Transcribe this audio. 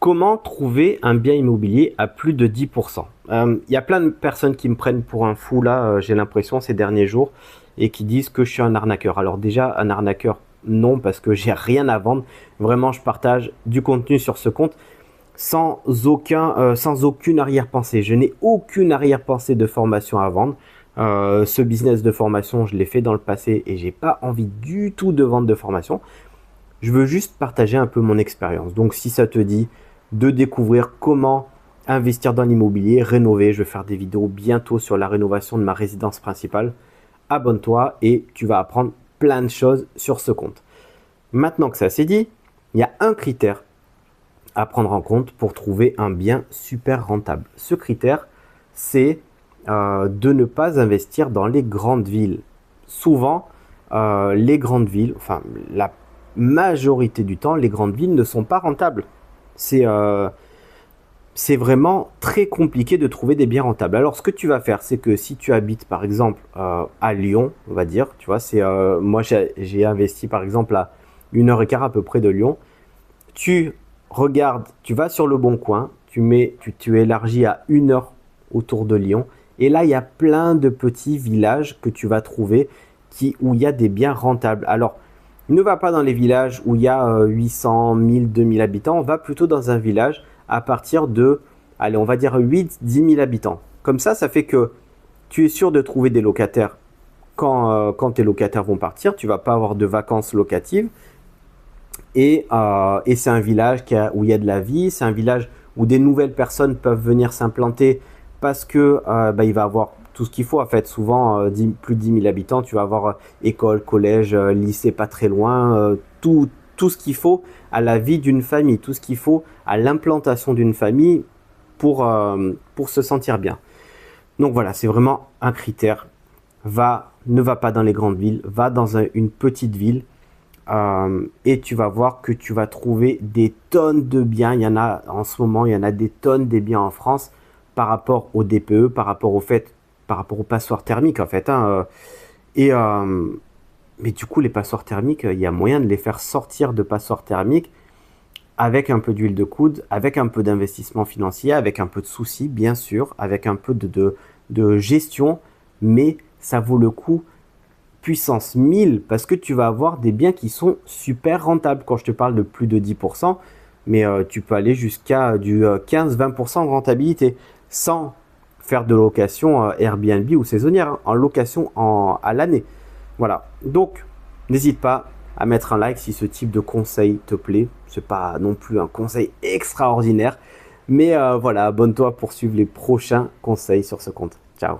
Comment trouver un bien immobilier à plus de 10%? Il y a plein de personnes qui me prennent pour un fou là, j'ai l'impression ces derniers jours, et qui disent que je suis un arnaqueur. Alors déjà, un arnaqueur, non, parce que j'ai rien à vendre. Vraiment, je partage du contenu sur ce compte sans aucune arrière-pensée. Je n'ai aucune arrière-pensée de formation à vendre. Ce business de formation, je l'ai fait dans le passé et j'ai pas envie du tout de vendre de formation. Je veux juste partager un peu mon expérience. Donc si ça te dit de découvrir comment investir dans l'immobilier, rénover, je vais faire des vidéos bientôt sur la rénovation de ma résidence principale. Abonne-toi et tu vas apprendre plein de choses sur ce compte. Maintenant que ça c'est dit, il y a un critère à prendre en compte pour trouver un bien super rentable. Ce critère, c'est de ne pas investir dans les grandes villes. Souvent, les grandes villes, enfin la majorité du temps, les grandes villes ne sont pas rentables. C'est vraiment très compliqué de trouver des biens rentables. Alors, ce que tu vas faire, c'est que si tu habites par exemple à Lyon, on va dire, tu vois, moi j'ai investi par exemple à 1h15 à peu près de Lyon. Tu regardes, tu vas sur le Bon Coin, tu élargis à 1 heure autour de Lyon. Et là, il y a plein de petits villages que tu vas trouver où il y a des biens rentables. Alors, ne va pas dans les villages où il y a 800, 1000, 2000 habitants. Va plutôt dans un village à partir de, allez, on va dire 8, 10 000 habitants. Comme ça fait que tu es sûr de trouver des locataires quand tes locataires vont partir. Tu ne vas pas avoir de vacances locatives. Et c'est un village où il y a de la vie. C'est un village où des nouvelles personnes peuvent venir s'implanter parce que il va avoir tout ce qu'il faut. En fait, souvent, plus de 10 000 habitants, tu vas avoir école, collège, lycée pas très loin, tout ce qu'il faut à la vie d'une famille, tout ce qu'il faut à l'implantation d'une famille pour se sentir bien. Donc voilà, c'est vraiment un critère. Ne va pas dans les grandes villes, va dans une petite ville et tu vas voir que tu vas trouver des tonnes de biens. Il y en a en ce moment, il y en a des tonnes des biens en France par rapport au DPE, par rapport aux passoires thermiques en fait. Mais du coup, les passoires thermiques, il y a moyen de les faire sortir de passoires thermiques avec un peu d'huile de coude, avec un peu d'investissement financier, avec un peu de soucis, bien sûr, avec un peu de gestion, mais ça vaut le coup puissance 1000 parce que tu vas avoir des biens qui sont super rentables. Quand je te parle de plus de 10%, mais tu peux aller jusqu'à du 15-20% de rentabilité sans faire de location Airbnb ou saisonnière, hein, en location à l'année. Voilà, donc n'hésite pas à mettre un like si ce type de conseil te plaît. Ce n'est pas non plus un conseil extraordinaire, mais voilà, abonne-toi pour suivre les prochains conseils sur ce compte. Ciao.